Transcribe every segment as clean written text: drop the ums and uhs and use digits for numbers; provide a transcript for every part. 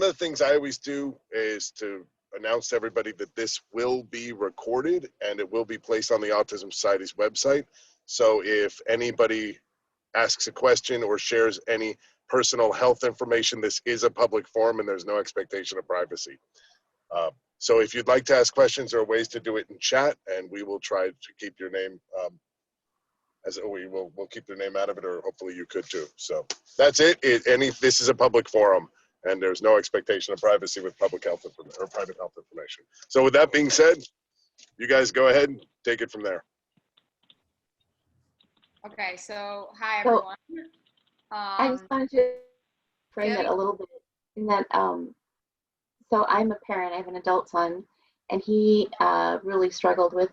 of the things I always do is to announce to everybody that this will be recorded and it will be placed on the Autism Society's website. So if anybody asks a question or shares any personal health information, this is a public forum and there's no expectation of privacy. So if you'd like to ask questions, there are ways to do it in chat, and we will try to keep your name we'll keep your name out of it, or hopefully you could too. So that's it. This is a public forum, and there's no expectation of privacy with public health or private health information. So with that being said, you guys go ahead and take it from there. Okay, so hi everyone. I just wanted to frame it a little bit in that, so I'm a parent, I have an adult son, and he really struggled with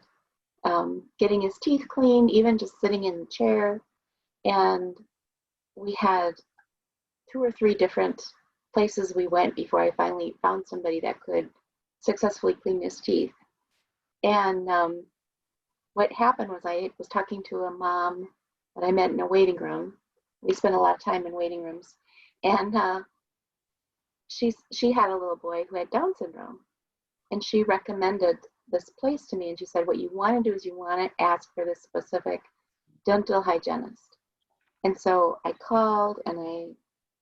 getting his teeth cleaned, even just sitting in the chair. And we had 2 or 3 different places we went before I finally found somebody that could successfully clean his teeth. And what happened was I was talking to a mom that I met in a waiting room. We spent a lot of time in waiting rooms. And she had a little boy who had Down syndrome. And she recommended this place to me, and she said, what you want to do is you want to ask for this specific dental hygienist. And so I called and I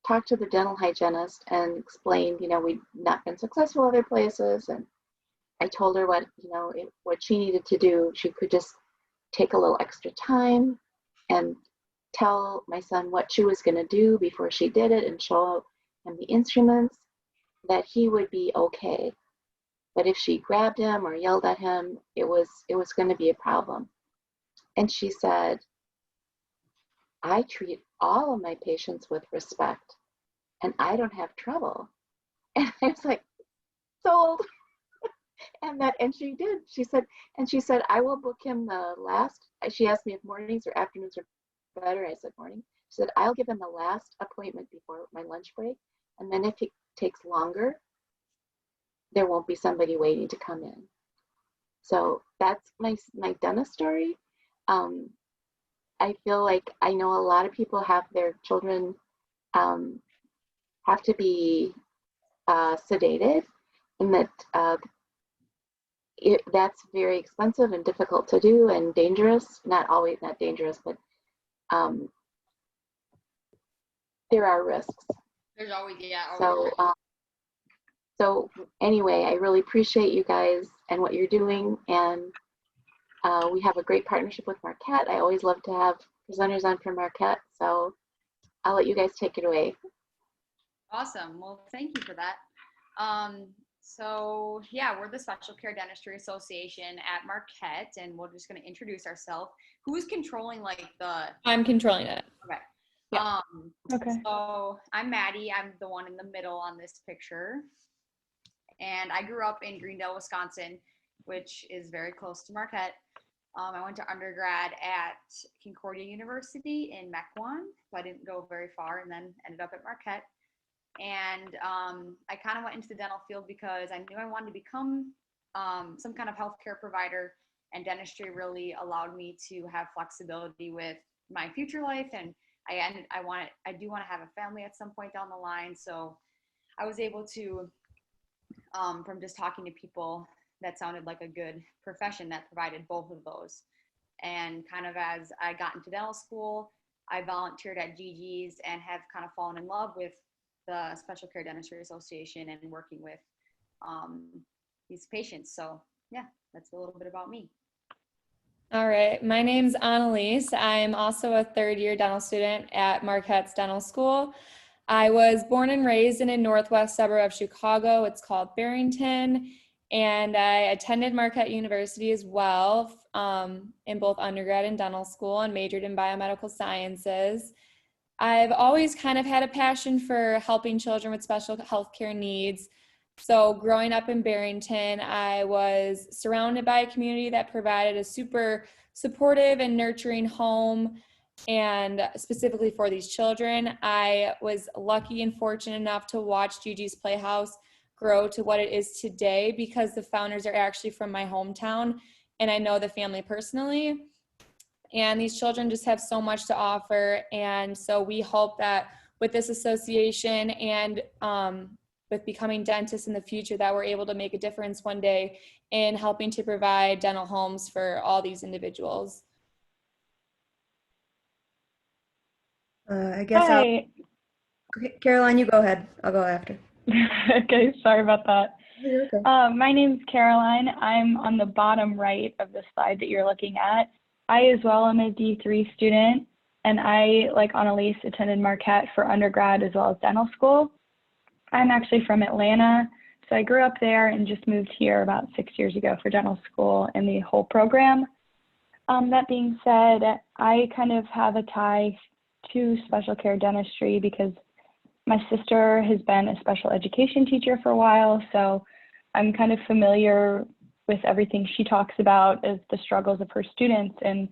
talked to the dental hygienist and explained, we'd not been successful other places, and I told her what she needed to do. She could just take a little extra time and tell my son what she was going to do before she did it and show him the instruments, that he would be okay. But if she grabbed him or yelled at him, it was going to be a problem. And she said, I treat all of my patients with respect, and I don't have trouble. And I was like, sold. And she did. She said, I will book him the last. She asked me if mornings or afternoons are better. I said morning. She said, I'll give him the last appointment before my lunch break, and then if it takes longer, there won't be somebody waiting to come in. So that's my dentist story. I feel like I know a lot of people have their children have to be sedated, and that that's very expensive and difficult to do and dangerous. Not dangerous, but there are risks. There's always, So anyway, I really appreciate you guys and what you're doing, and we have a great partnership with Marquette. I always love to have presenters on from Marquette, so I'll let you guys take it away. Awesome. Well, thank you for that. So yeah, we're the Special Care Dentistry Association at Marquette, and we're just going to introduce ourselves. Who's controlling I'm controlling it. Okay. Yeah. Okay. So I'm Maddie. I'm the one in the middle on this picture. And I grew up in Greendale, Wisconsin, which is very close to Marquette. I went to undergrad at Concordia University in Mequon, so I didn't go very far, and then ended up at Marquette. And I kind of went into the dental field because I knew I wanted to become some kind of healthcare provider, and dentistry really allowed me to have flexibility with my future life. And I do want to have a family at some point down the line, so I was able to, from just talking to people, that sounded like a good profession that provided both of those. And kind of as I got into dental school, I volunteered at Gigi's and have kind of fallen in love with the Special Care Dentistry Association and working with these patients. So yeah, that's a little bit about me. All right, my name's Annalise. I'm also a third-year dental student at Marquette's Dental School. I was born and raised in a northwest suburb of Chicago. It's called Barrington, and I attended Marquette University as well in both undergrad and dental school, and majored in biomedical sciences. I've always kind of had a passion for helping children with special healthcare needs. So growing up in Barrington, I was surrounded by a community that provided a super supportive and nurturing home, and specifically for these children. I was lucky and fortunate enough to watch Gigi's Playhouse grow to what it is today, because the founders are actually from my hometown, and I know the family personally. And these children just have so much to offer. And so we hope that with this association and with becoming dentists in the future, that we're able to make a difference one day in helping to provide dental homes for all these individuals. I guess Hi. Caroline, you go ahead. I'll go after. Okay, sorry about that. You're okay. My name's Caroline. I'm on the bottom right of the slide that you're looking at. I as well am a D3 student, and I, like Annalise, attended Marquette for undergrad as well as dental school. I'm actually from Atlanta, so I grew up there and just moved here about 6 years ago for dental school and the whole program. That being said, I kind of have a tie to special care dentistry because my sister has been a special education teacher for a while, so I'm kind of familiar with everything she talks about as the struggles of her students. And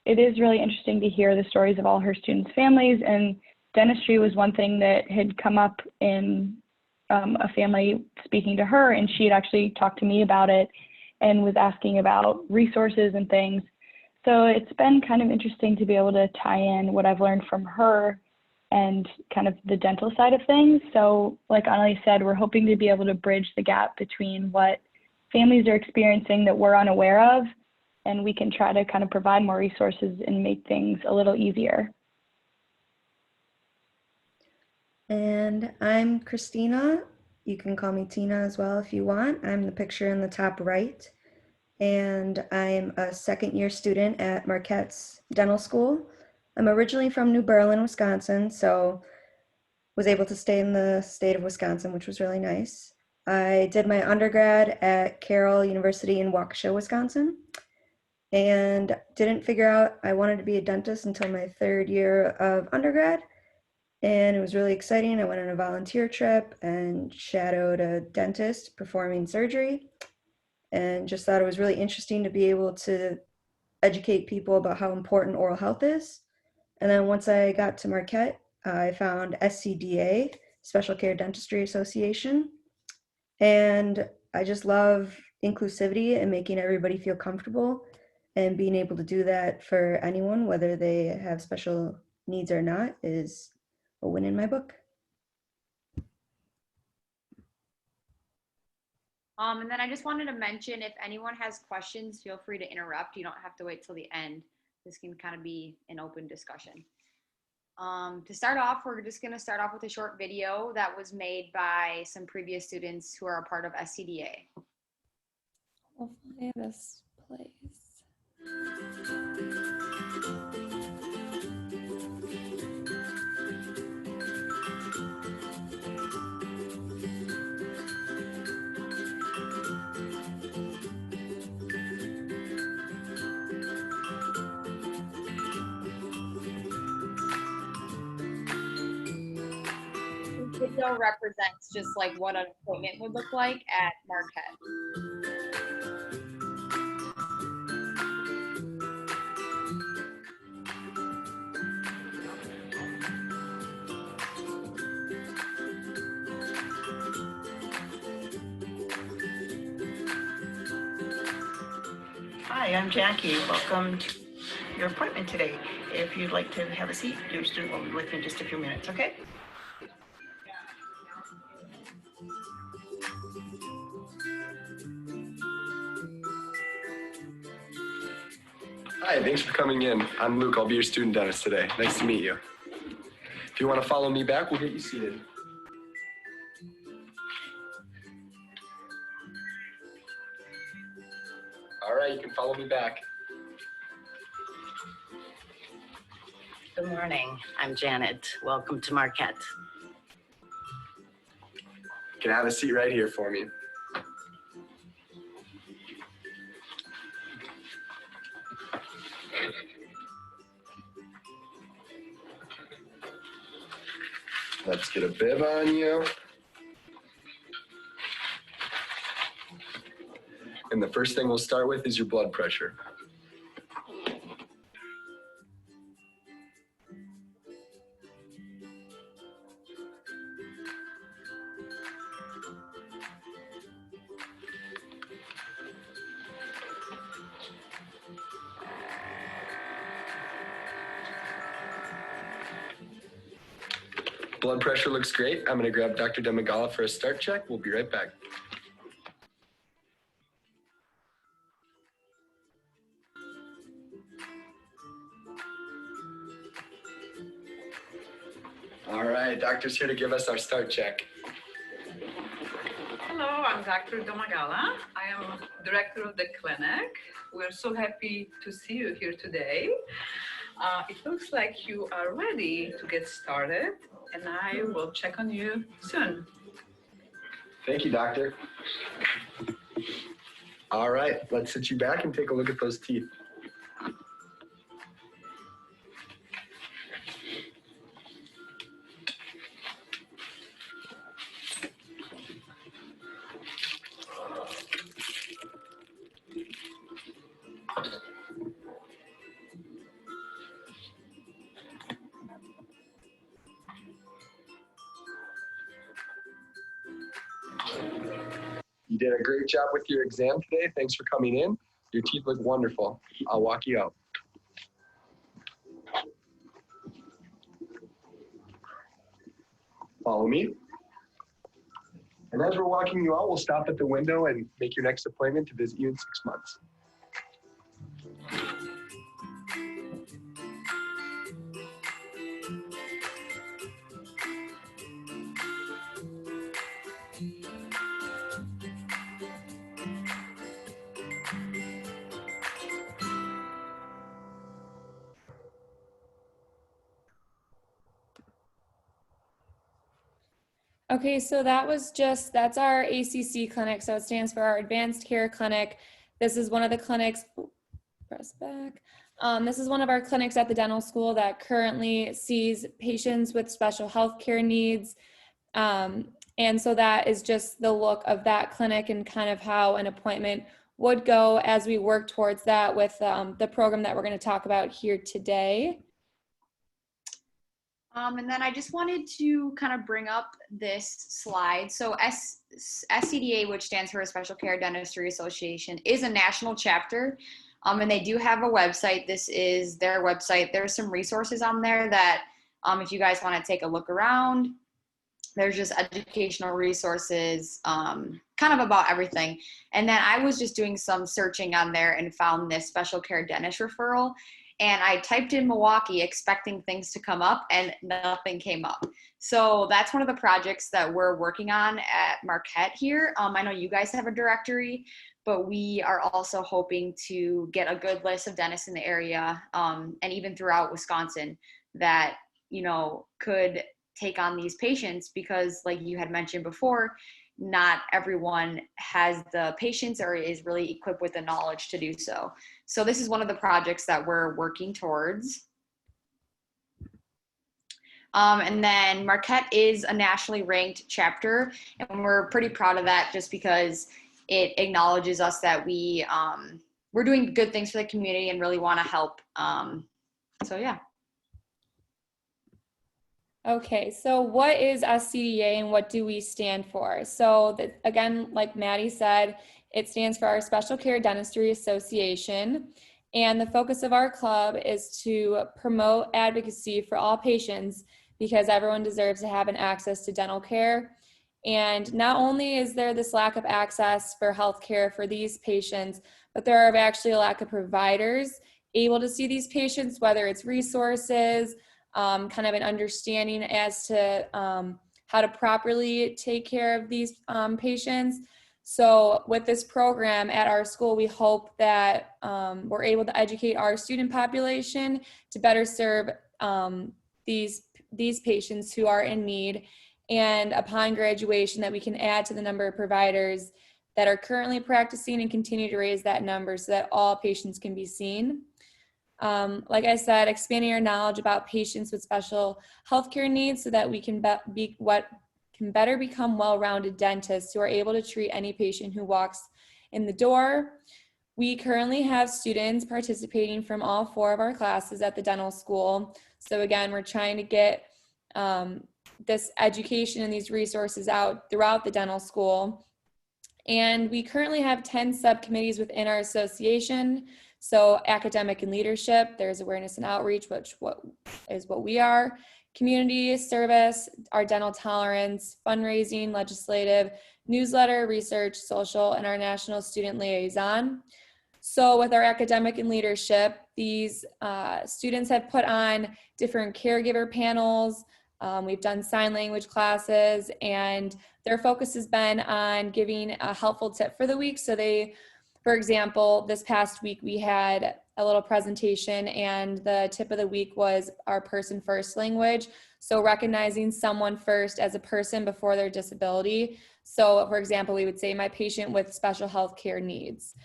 it is really interesting to hear the stories of all her students' families. And dentistry was one thing that had come up in a family speaking to her, and she had actually talked to me about it and was asking about resources and things. So it's been kind of interesting to be able to tie in what I've learned from her and kind of the dental side of things. So like Annalise said, we're hoping to be able to bridge the gap between what families are experiencing that we're unaware of, and we can try to kind of provide more resources and make things a little easier. And I'm Christina. You can call me Tina as well if you want. I'm the picture in the top right. And I'm a second-year student at Marquette's dental school. I'm originally from New Berlin, Wisconsin, so was able to stay in the state of Wisconsin, which was really nice. I did my undergrad at Carroll University in Waukesha, Wisconsin, and didn't figure out I wanted to be a dentist until my third year of undergrad. And it was really exciting. I went on a volunteer trip and shadowed a dentist performing surgery, and just thought it was really interesting to be able to educate people about how important oral health is. And then once I got to Marquette, I found SCDA, Special Care Dentistry Association. And I just love inclusivity and making everybody feel comfortable, and being able to do that for anyone, whether they have special needs or not, is a win in my book. And then I just wanted to mention, if anyone has questions, feel free to interrupt. You don't have to wait till the end. This can kind of be an open discussion. To start off, we're just going to start off with a short video that was made by some previous students who are a part of SCDA. Hopefully this plays. This video represents just like what an appointment would look like at Marquette. Hi, I'm Jackie. Welcome to your appointment today. If you'd like to have a seat, your student will be with you in just a few minutes, okay? Hi, thanks for coming in. I'm Luke. I'll be your student dentist today. Nice to meet you. If you want to follow me back, we'll get you seated. All right, you can follow me back. Good morning. I'm Janet. Welcome to Marquette. You can have a seat right here for me. Let's get a bib on you. And the first thing we'll start with is your blood pressure. Blood pressure looks great. I'm going to grab Dr. Demigala for a start check. We'll be right back. All right, doctor's here to give us our start check. Hello, I'm Dr. Domagala. I am director of the clinic. We're so happy to see you here today. It looks like you are ready to get started, and I will check on you soon. Thank you, doctor. All right, let's sit you back and take a look at those teeth. You did a great job with your exam today. Thanks for coming in. Your teeth look wonderful. I'll walk you out. Follow me. And as we're walking you out, we'll stop at the window and make your next appointment to visit you in 6 months. Okay, so that's our ACC clinic. So it stands for our Advanced Care Clinic. This is one of the clinics, press back. This is one of our clinics at the dental school that currently sees patients with special health care needs. And so that is just the look of that clinic and kind of how an appointment would go as we work towards that with the program that we're going to talk about here today. And then I just wanted to kind of bring up this slide. So SCDA, which stands for Special Care Dentistry Association, is a national chapter, and they do have a website. This is their website. There's some resources on there that if you guys want to take a look around, there's just educational resources, kind of about everything. And then I was just doing some searching on there and found this special care dentist referral. And I typed in Milwaukee expecting things to come up and nothing came up. So that's one of the projects that we're working on at Marquette here. I know you guys have a directory, but we are also hoping to get a good list of dentists in the area, and even throughout Wisconsin that, you know, could take on these patients, because like you had mentioned before, not everyone has the patience or is really equipped with the knowledge to do so. So this is one of the projects that we're working towards. And then Marquette is a nationally ranked chapter, and we're pretty proud of that just because it acknowledges us that we're doing good things for the community and really want to help. So yeah. Okay, so what is SCDA and what do we stand for? So again, like Maddie said, it stands for our Special Care Dentistry Association. And the focus of our club is to promote advocacy for all patients, because everyone deserves to have an access to dental care. And not only is there this lack of access for healthcare for these patients, but there are actually a lack of providers able to see these patients, whether it's resources, kind of an understanding as to how to properly take care of these patients. So with this program at our school, we hope that we're able to educate our student population to better serve these patients who are in need, and upon graduation that we can add to the number of providers that are currently practicing and continue to raise that number so that all patients can be seen. Like I said, expanding our knowledge about patients with special healthcare needs so that we can better become well-rounded dentists who are able to treat any patient who walks in the door. We currently have students participating from all 4 of our classes at the dental school. So again, we're trying to get this education and these resources out throughout the dental school. And we currently have 10 subcommittees within our association. So academic and leadership, there's awareness and outreach, which is what we are. community service, our dental tolerance, fundraising, legislative, newsletter, research, social, and our national student liaison. So with our academic and leadership, these students have put on different caregiver panels. We've done sign language classes, and their focus has been on giving a helpful tip for the week. So they, for example, this past week we had a little presentation, and the tip of the week was our person first language. So recognizing someone first as a person before their disability. So for example, we would say my patient with special health care needs.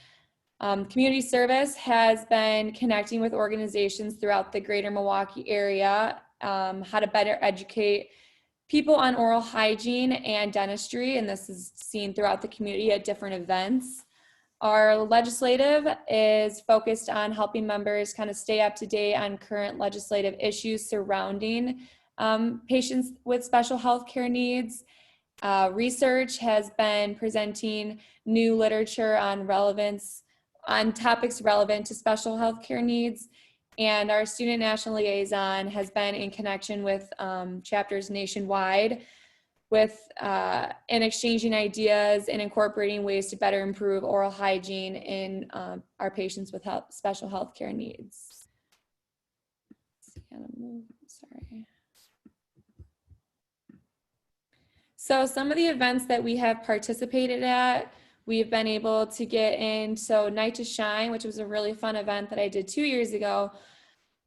Community service has been connecting with organizations throughout the greater Milwaukee area, how to better educate people on oral hygiene and dentistry, and this is seen throughout the community at different events. Our legislative is focused on helping members kind of stay up to date on current legislative issues surrounding patients with special health care needs. Research has been presenting new literature on topics relevant to special health care needs. And our student national liaison has been in connection with chapters nationwide and exchanging ideas and incorporating ways to better improve oral hygiene in our patients with special health care needs. Sorry. So some of the events that we have participated at, we've been able to get in. So Night to Shine, which was a really fun event that I did 2 years ago.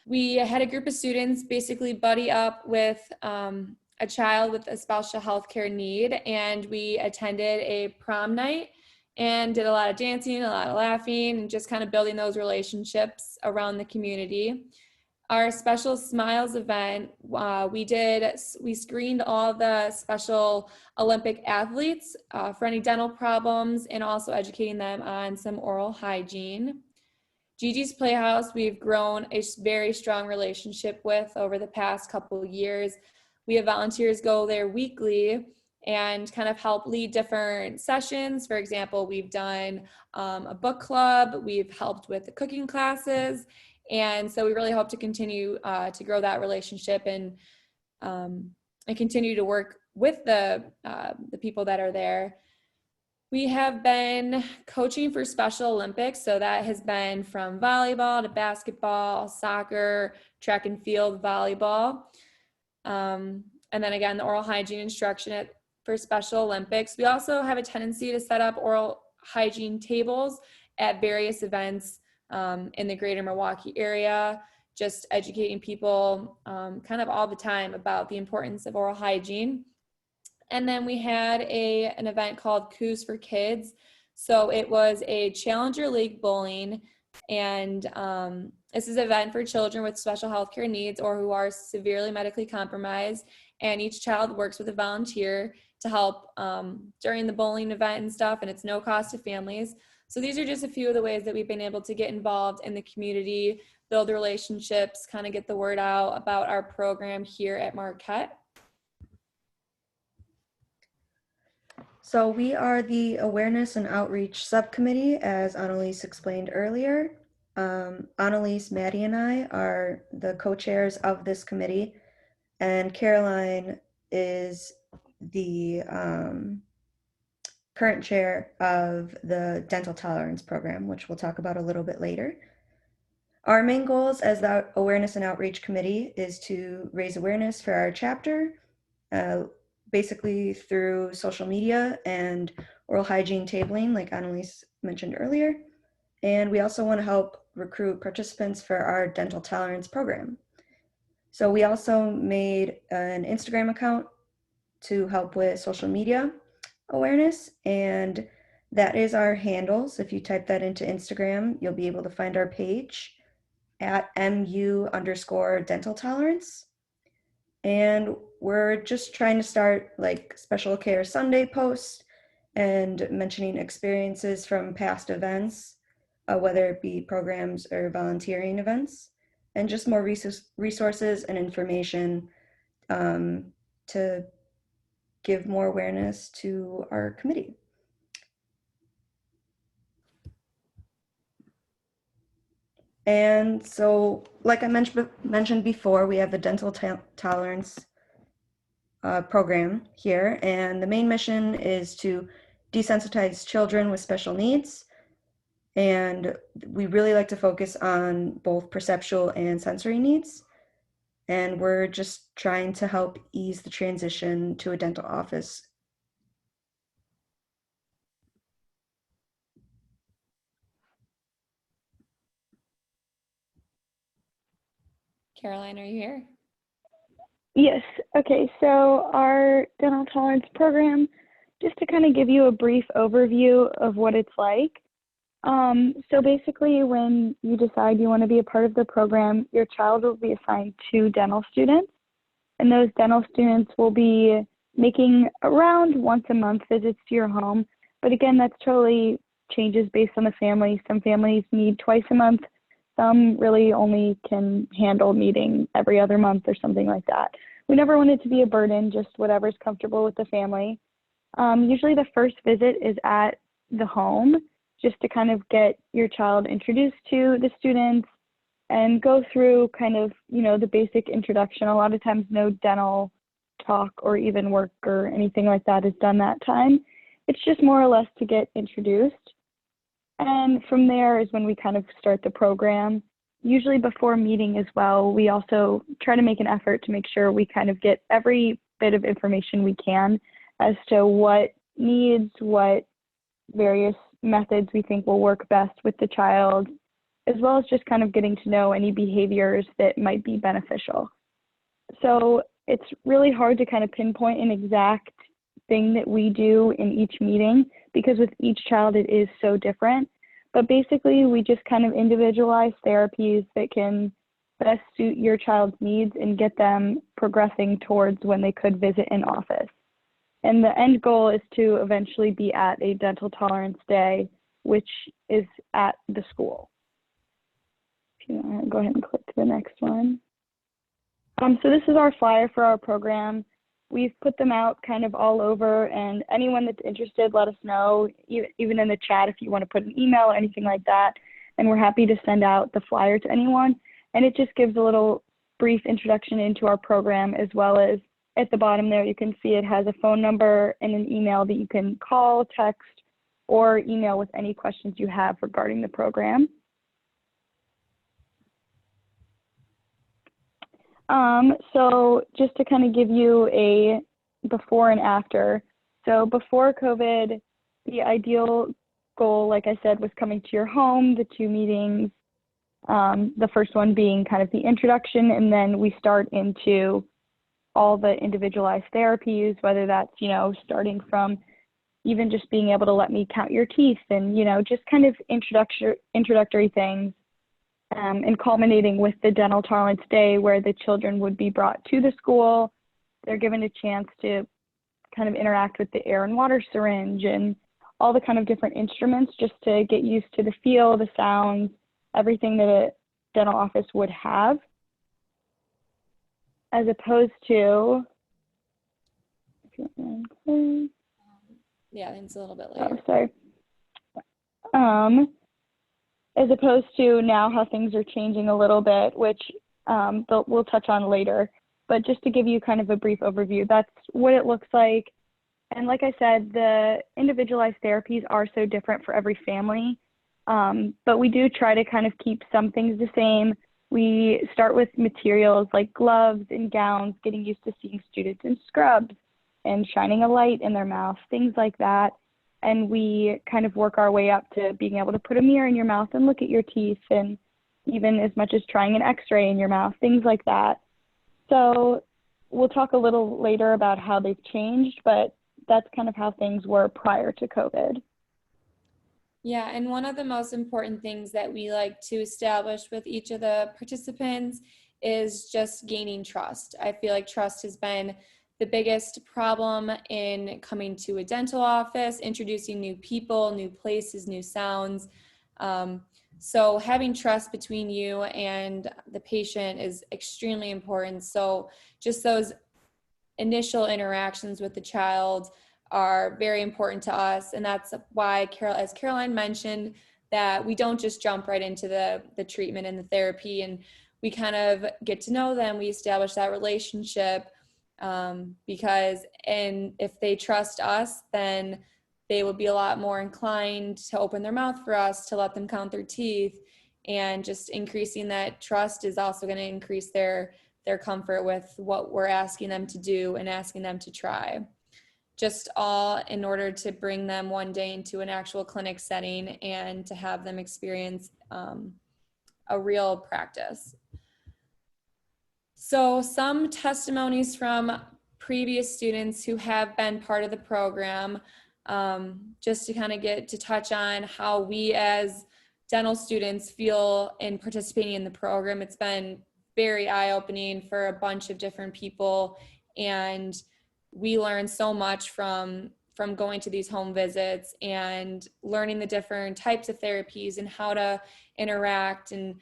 We had a group of students basically buddy up with a child with a special health care need, and we attended a prom night and did a lot of dancing, a lot of laughing, and just kind of building those relationships around the community. Our Special Smiles event, we screened all the Special Olympic athletes for any dental problems, and also educating them on some oral hygiene. Gigi's Playhouse, we've grown a very strong relationship with over the past couple of years. We have volunteers go there weekly and kind of help lead different sessions. For example, we've done a book club, we've helped with the cooking classes, and so we really hope to continue to grow that relationship and continue to work with the people that are there. We have been coaching for Special Olympics, so that has been from volleyball to basketball, soccer, track and field, volleyball. And then again, the oral hygiene instruction for Special Olympics. We also have a tendency to set up oral hygiene tables at various events in the greater Milwaukee area, just educating people kind of all the time about the importance of oral hygiene. And then we had an event called Coups for Kids. So it was a Challenger League bowling, and this is an event for children with special health care needs or who are severely medically compromised. And each child works with a volunteer to help during the bowling event and stuff, and it's no cost to families. So these are just a few of the ways that we've been able to get involved in the community, build relationships, kind of get the word out about our program here at Marquette. So we are the Awareness and Outreach Subcommittee, as Annalise explained earlier. Annalise, Maddie, and I are the co-chairs of this committee, and Caroline is the current chair of the Dental Tolerance Program, which we'll talk about a little bit later. Our main goals as the Awareness and Outreach Committee is to raise awareness for our chapter, basically through social media and oral hygiene tabling, like Annalise mentioned earlier. And we also want to help recruit participants for our dental tolerance program. So we also made an Instagram account to help with social media awareness, and that is our handles. If you type that into Instagram, you'll be able to find our page at MU_dental tolerance. And we're just trying to start like Special Care Sunday posts and mentioning experiences from past events, whether it be programs or volunteering events, and just more resources and information to give more awareness to our committee. And so, like I mentioned before, we have the dental tolerance program here, and the main mission is to desensitize children with special needs. And we really like to focus on both perceptual and sensory needs. And we're just trying to help ease the transition to a dental office. Caroline, are you here? Yes. Okay. So our dental tolerance program, just to kind of give you a brief overview of what it's like. So basically, when you decide you want to be a part of the program, your child will be assigned 2 dental students, and those dental students will be making around once a month visits to your home. But again, that's totally changes based on the family. Some families need twice a month. Some really only can handle meeting every other month or something like that. We never want it to be a burden, just whatever's comfortable with the family. Usually the first visit is at the home, just to kind of get your child introduced to the students and go through kind of, you know, the basic introduction. A lot of times no dental talk or even work or anything like that is done that time. It's just more or less to get introduced. And from there is when we kind of start the program. Usually before meeting as well, we also try to make an effort to make sure we kind of get every bit of information we can as to what needs, what various methods we think will work best with the child, as well as just kind of getting to know any behaviors that might be beneficial. So it's really hard to kind of pinpoint an exact thing that we do in each meeting because with each child it is so different. But basically we just kind of individualize therapies that can best suit your child's needs and get them progressing towards when they could visit an office. And the end goal is to eventually be at a dental tolerance day, which is at the school. If you want to go ahead and click to the next one. So this is our flyer for our program. We've put them out kind of all over, and anyone that's interested, let us know, even in the chat if you want to put an email or anything like that. And we're happy to send out the flyer to anyone. And it just gives a little brief introduction into our program, as well as at the bottom there, you can see it has a phone number and an email that you can call, text, or email with any questions you have regarding the program. So just to kind of give you a before and after. So before COVID, the ideal goal, like I said, was coming to your home, the 2 meetings, the first one being kind of the introduction, and then we start into all the individualized therapies, whether that's, you know, starting from even just being able to let me count your teeth and, you know, just kind of introductory things. And culminating with the dental tolerance day where the children would be brought to the school. They're given a chance to kind of interact with the air and water syringe and all the kind of different instruments just to get used to the feel, the sounds, everything that a dental office would have. As opposed to, yeah, I think it's a little bit later. Oh, sorry. As opposed to now how things are changing a little bit, which we'll touch on later. But just to give you kind of a brief overview, that's what it looks like. And like I said, the individualized therapies are so different for every family. But we do try to kind of keep some things the same. We start with materials like gloves and gowns, getting used to seeing students in scrubs and shining a light in their mouth, things like that. And we kind of work our way up to being able to put a mirror in your mouth and look at your teeth, and even as much as trying an x-ray in your mouth, things like that. So we'll talk a little later about how they've changed, but that's kind of how things were prior to COVID. Yeah, and one of the most important things that we like to establish with each of the participants is just gaining trust. I feel like trust has been the biggest problem in coming to a dental office, introducing new people, new places, new sounds. So having trust between you and the patient is extremely important. So just those initial interactions with the child are very important to us. And that's why, as Caroline mentioned, that we don't just jump right into the treatment and the therapy, and we kind of get to know them. We establish that relationship, because if they trust us, then they will be a lot more inclined to open their mouth for us, to let them count their teeth. And just increasing that trust is also going to increase their comfort with what we're asking them to do and asking them to try. Just all in order to bring them one day into an actual clinic setting and to have them experience a real practice. So some testimonies from previous students who have been part of the program, just to kind of get to touch on how we as dental students feel in participating in the program. It's been very eye-opening for a bunch of different people, and we learn so much from going to these home visits and learning the different types of therapies and how to interact and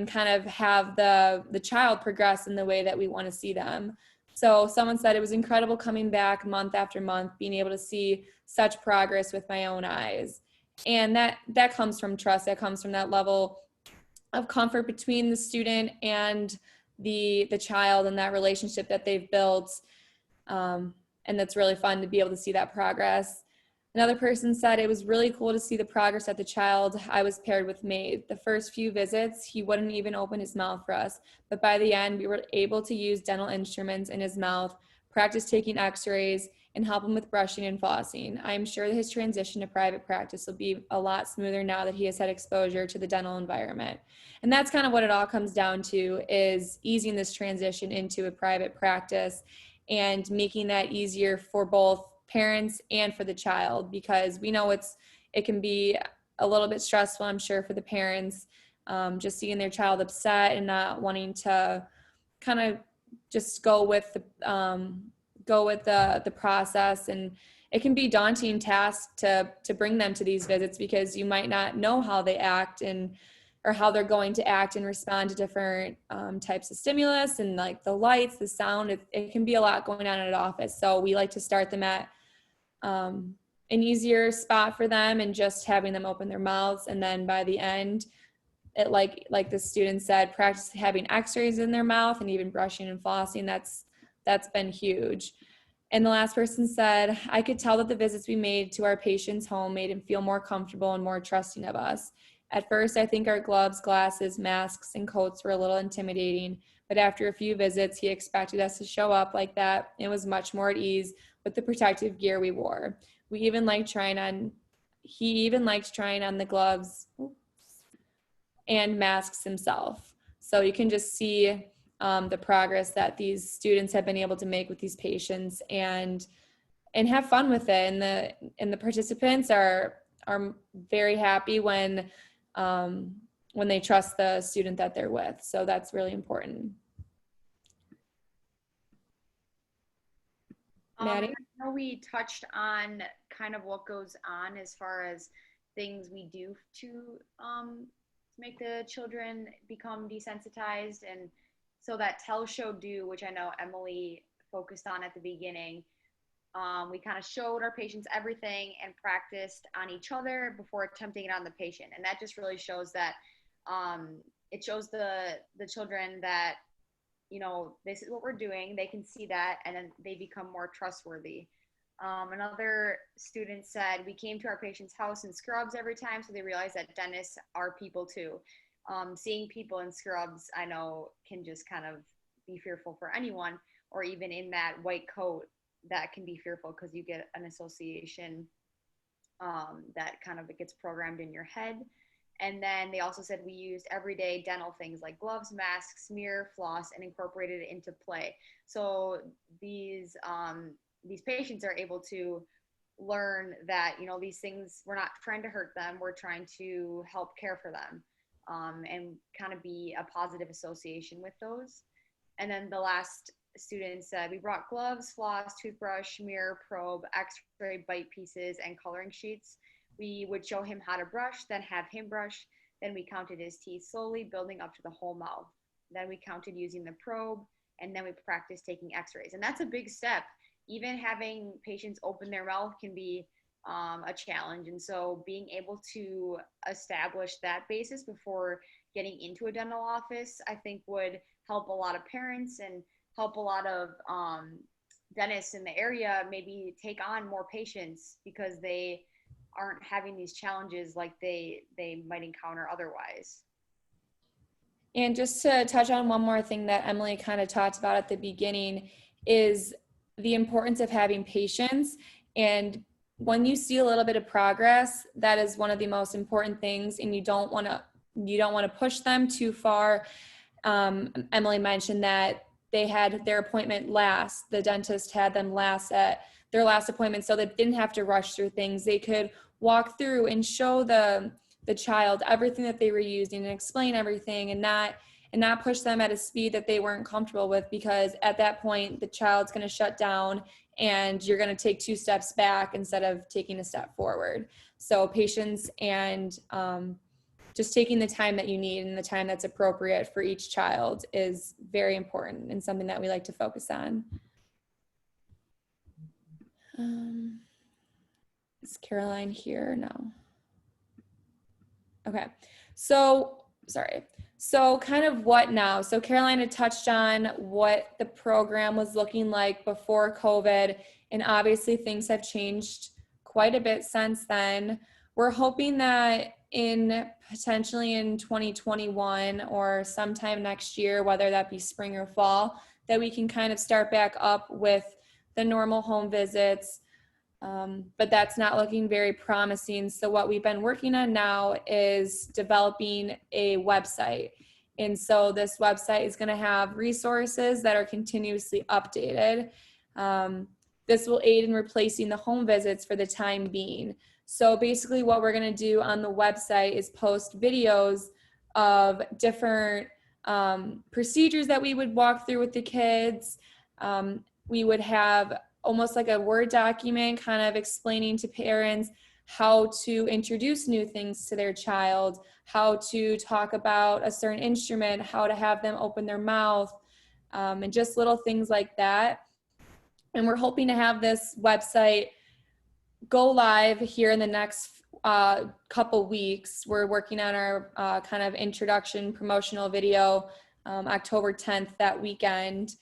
kind of have the child progress in the way that we want to see them. So someone said it was incredible coming back month after month, being able to see such progress with my own eyes. And that comes from trust. That comes from that level of comfort between the student and the child, and that relationship that they've built. And that's really fun to be able to see that progress. Another person said it was really cool to see the progress that the child I was paired with made. The first few visits, he wouldn't even open his mouth for us, but by the end, we were able to use dental instruments in his mouth, practice taking x-rays, and help him with brushing and flossing. I am sure that his transition to private practice will be a lot smoother now that he has had exposure to the dental environment. And that's kind of what it all comes down to, is easing this transition into a private practice and making that easier for both parents and for the child, because we know it can be a little bit stressful, I'm sure, for the parents, just seeing their child upset and not wanting to kind of just go with the process. And it can be a daunting task to bring them to these visits, because you might not know how they act or how they're going to act and respond to different types of stimulus, and like the lights, the sound. It can be a lot going on at an office. So we like to start them at an easier spot for them and just having them open their mouths. And then by the end, it like the student said, practice having x-rays in their mouth and even brushing and flossing. That's been huge. And the last person said, I could tell that the visits we made to our patient's home made him feel more comfortable and more trusting of us. At first, I think our gloves, glasses, masks, and coats were a little intimidating, but after a few visits, he expected us to show up like that and was much more at ease with the protective gear we wore. He even liked trying on the gloves and masks himself. So you can just see the progress that these students have been able to make with these patients and have fun with it. And the participants are very happy when they trust the student that they're with. So that's really important. Maddie? I know we touched on kind of what goes on as far as things we do to make the children become desensitized. And so that tell, show, do, which I know Emily focused on at the beginning, we kind of showed our patients everything and practiced on each other before attempting it on the patient. And that just really shows that it shows the children that, you know, this is what we're doing. They can see that, and then they become more trustworthy. Another student said, we came to our patient's house in scrubs every time, so they realized that dentists are people too. Seeing people in scrubs, I know, can just kind of be fearful for anyone, or even in that white coat, that can be fearful because you get an association that kind of gets programmed in your head. And then they also said we used everyday dental things like gloves, masks, smear, floss, and incorporated it into play. So these patients are able to learn that, you know, these things, we're not trying to hurt them, we're trying to help care for them, and kind of be a positive association with those. And then the last student said, we brought gloves, floss, toothbrush, mirror, probe, x-ray, bite pieces, and coloring sheets. We would show him how to brush, then have him brush. Then we counted his teeth slowly, building up to the whole mouth. Then we counted using the probe, and then we practiced taking x-rays. And that's a big step. Even having patients open their mouth can be a challenge. And so being able to establish that basis before getting into a dental office, I think would help a lot of parents and help a lot of dentists in the area maybe take on more patients because they aren't having these challenges like they might encounter otherwise. And just to touch on one more thing that Emily kind of talked about at the beginning is the importance of having patience. And when you see a little bit of progress, that is one of the most important things, and you don't want to push them too far. Emily mentioned that they had their appointment last. The dentist had them last at their last appointment, so they didn't have to rush through things. They could walk through and show the child everything that they were using and explain everything, and not push them at a speed that they weren't comfortable with, because at that point the child's going to shut down and you're going to take 2 steps back instead of taking a step forward. So patience and just taking the time that you need and the time that's appropriate for each child is very important and something that we like to focus on. Is Caroline here? No. Okay, so sorry. So kind of what now? So Caroline had touched on what the program was looking like before COVID, and obviously things have changed quite a bit since then. We're hoping that potentially in 2021 or sometime next year, whether that be spring or fall, that we can kind of start back up with the normal home visits. But that's not looking very promising. So what we've been working on now is developing a website. And so this website is going to have resources that are continuously updated. This will aid in replacing the home visits for the time being. So basically what we're going to do on the website is post videos of different procedures that we would walk through with the kids. We would have almost like a Word document kind of explaining to parents how to introduce new things to their child, how to talk about a certain instrument, how to have them open their mouth, and just little things like that. And we're hoping to have this website go live here in the next couple weeks. We're working on our kind of introduction promotional video October 10th, that weekend.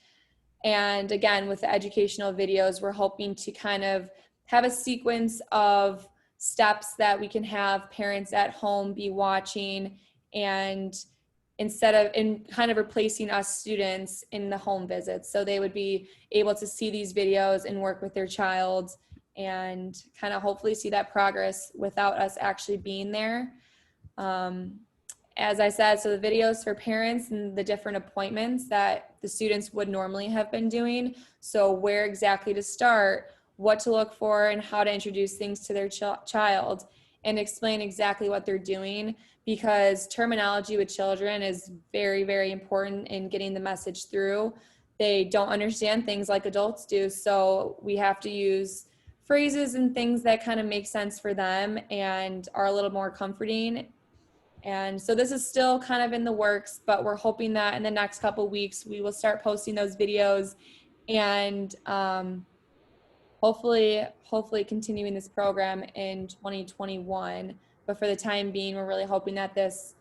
And again, with the educational videos, we're hoping to kind of have a sequence of steps that we can have parents at home be watching, and instead of kind of replacing us students in the home visits. So they would be able to see these videos and work with their child and kind of hopefully see that progress without us actually being there. As I said, so the videos for parents and the different appointments that the students would normally have been doing. So where exactly to start, what to look for, and how to introduce things to their child, and explain exactly what they're doing, because terminology with children is very, very important in getting the message through. They don't understand things like adults do. So we have to use phrases and things that kind of make sense for them and are a little more comforting. And so this is still kind of in the works, but we're hoping that in the next couple of weeks, we will start posting those videos and hopefully continuing this program in 2021. But for the time being, we're really hoping that this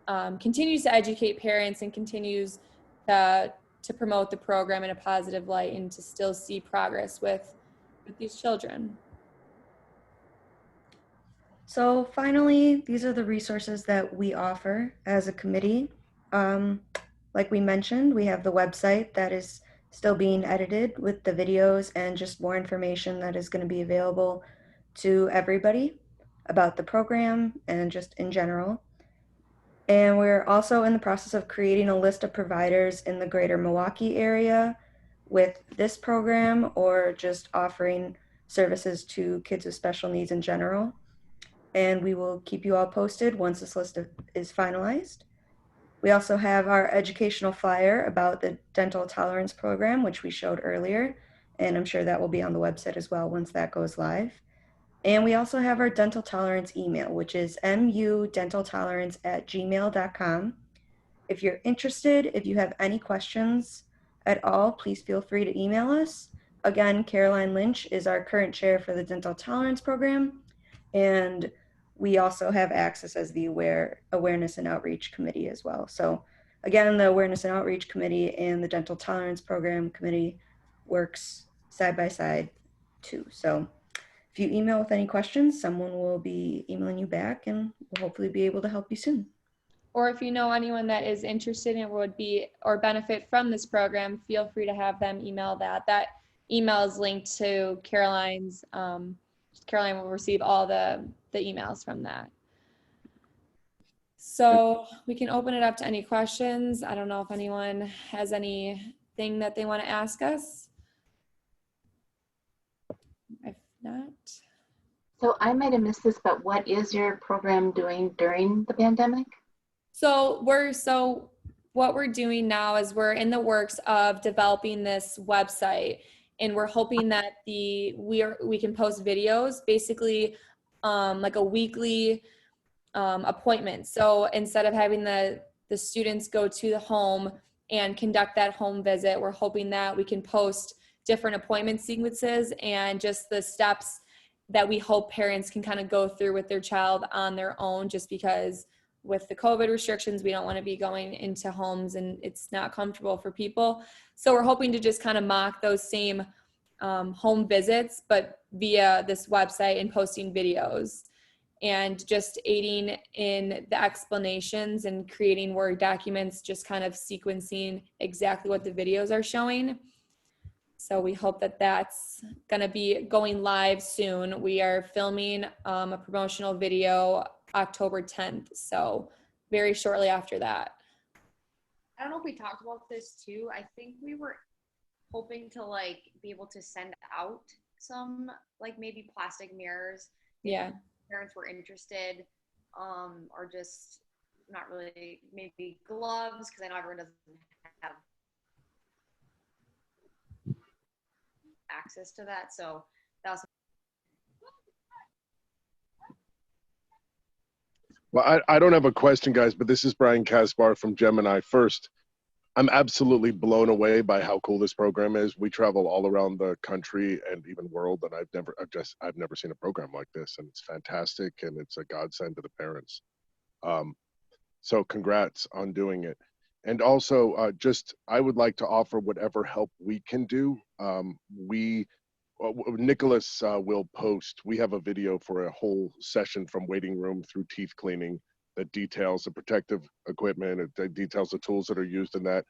continues to educate parents and continues to promote the program in a positive light and to still see progress with these children. So finally, these are the resources that we offer as a committee. Like we mentioned, we have the website that is still being edited with the videos and just more information that is going to be available to everybody about the program and just in general. And we're also in the process of creating a list of providers in the greater Milwaukee area with this program or just offering services to kids with special needs in general. And we will keep you all posted once this list is finalized. We also have our educational flyer about the dental tolerance program, which we showed earlier, and I'm sure that will be on the website as well once that goes live. And we also have our dental tolerance email, which is mudentaltolerance@gmail.com. If you're interested, if you have any questions at all, please feel free to email us. again, Caroline Lynch is our current chair for the dental tolerance program. And we also have access as the awareness and outreach committee as well. So again, the awareness and outreach committee and the dental tolerance program committee works side by side too. So if you email with any questions, someone will be emailing you back and we'll hopefully be able to help you soon. Or if you know anyone that is interested and would be or benefit from this program, feel free to have them email that. That email is linked to Caroline's. Caroline will receive all the emails from that. So we can open it up to any questions. I don't know if anyone has anything that they want to ask us. If not. So I might have missed this, but what is your program doing during the pandemic? So what we're doing now is we're in the works of developing this website, and we're hoping that we can post videos, basically like a weekly appointment. So instead of having the students go to the home and conduct that home visit, we're hoping that we can post different appointment sequences and just the steps that we hope parents can kind of go through with their child on their own, just because with the COVID restrictions, we don't want to be going into homes and it's not comfortable for people. So we're hoping to just kind of mock those same home visits, but via this website and posting videos and just aiding in the explanations and creating Word documents, just kind of sequencing exactly what the videos are showing. So we hope that that's going to be going live soon. We are filming a promotional video October 10th. So very shortly after that. I don't know if we talked about this too. I think we were hoping to like be able to send out some like maybe plastic mirrors. Yeah. Parents were interested, or just not really, maybe gloves, because I know everyone doesn't have access to that. So that was. Well, I don't have a question, guys, but this is Brian Kaspar from Gemini. First, I'm absolutely blown away by how cool this program is. We travel all around the country and even world, and I've never seen a program like this, and it's fantastic, and it's a godsend to the parents. So congrats on doing it. And also, I would like to offer whatever help we can do. Nicholas will post, we have a video for a whole session from waiting room through teeth cleaning that details the protective equipment, it details the tools that are used in that.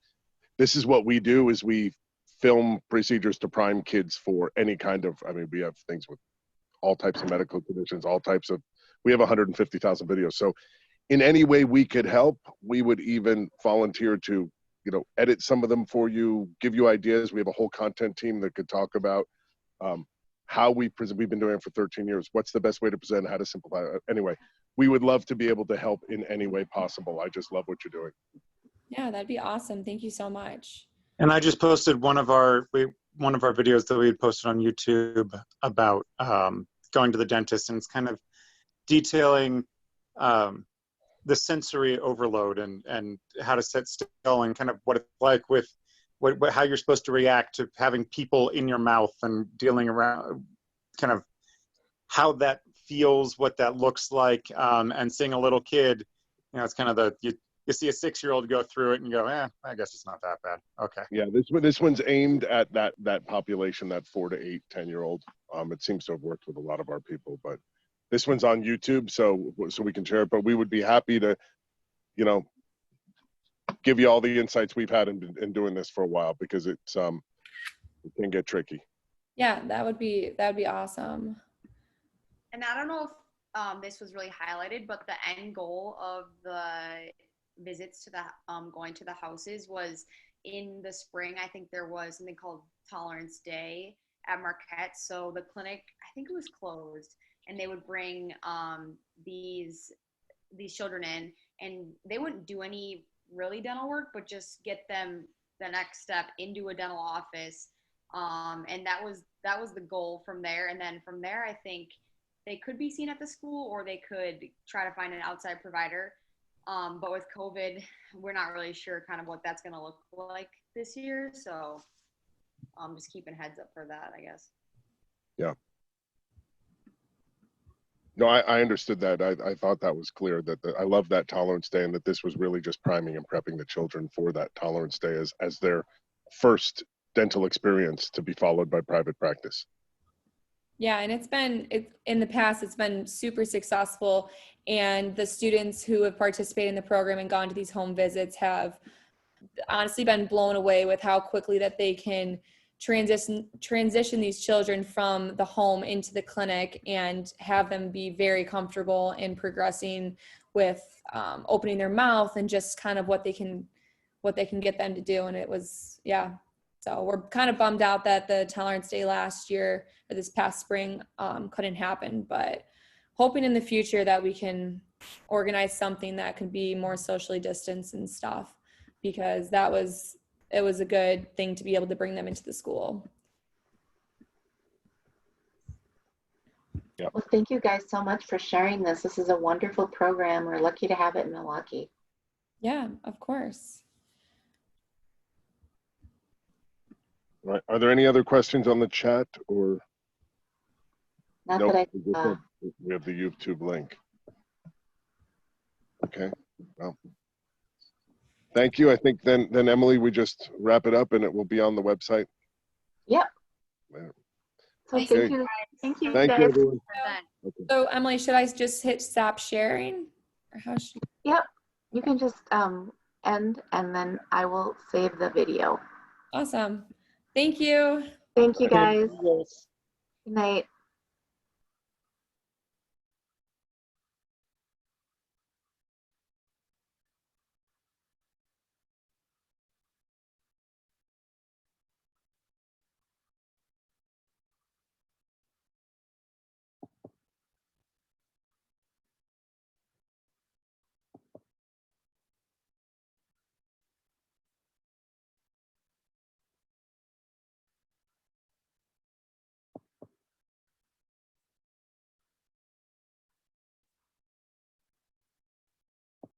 This is what we do, is we film procedures to prime kids for any kind of, we have things with all types of medical conditions, we have 150,000 videos. So in any way we could help, we would even volunteer to, edit some of them for you, give you ideas. We have a whole content team that could talk about how we present. We've been doing it for 13 years. What's the best way to present, how to simplify it? Anyway, we would love to be able to help in any way possible. I just love what you're doing. Yeah, that'd be awesome. Thank you so much. And I just posted one of our videos that we had posted on YouTube about going to the dentist, and it's kind of detailing the sensory overload and how to sit still and kind of what it's like with how you're supposed to react to having people in your mouth and dealing around, kind of how that feels, what that looks like, and seeing a little kid, it's kind of you see a 6-year-old go through it and go, I guess it's not that bad. Okay. Yeah, this one's aimed at that population, that 4 to 8, 10-year-old. It seems to have worked with a lot of our people, but this one's on YouTube, so we can share it. But we would be happy to, give you all the insights we've had in doing this for a while, because it can get tricky. Yeah, that'd be awesome. And I don't know if this was really highlighted, but the end goal of the visits to the going to the houses was in the spring. I think there was something called Tolerance Day at Marquette. So the clinic, I think it was closed, and they would bring these children in, and they wouldn't do any really dental work, but just get them the next step into a dental office. And that was the goal from there. And then from there, I think they could be seen at the school, or they could try to find an outside provider. But with COVID, we're not really sure kind of what that's going to look like this year. So just keeping heads up for that, I guess. Yeah. No, I understood that. I thought that was clear, that I love that tolerance day, and that this was really just priming and prepping the children for that tolerance day as their first dental experience to be followed by private practice. Yeah, and in the past, it's been super successful. And the students who have participated in the program and gone to these home visits have honestly been blown away with how quickly that they can transition these children from the home into the clinic and have them be very comfortable in progressing with opening their mouth and just kind of what they can get them to do. And it was, yeah. So we're kind of bummed out that the tolerance day last year or this past spring couldn't happen, but hoping in the future that we can organize something that could be more socially distanced and stuff, because it was a good thing to be able to bring them into the school. Yeah. Well, thank you guys so much for sharing this. This is a wonderful program. We're lucky to have it in Milwaukee. Yeah, of course. Right. Are there any other questions on the chat, or? Not Nope, that we have the YouTube link. Okay. Well, thank you. I think then Emily, we just wrap it up and it will be on the website. Yep. Yeah. So Okay. thank you. Thank you Thank you, guys. everyone. Okay. So Emily, should I just hit stop sharing, or how should? Yep. You can just end, and then I will save the video. Awesome. Thank you. Thank you Okay. guys. Good night.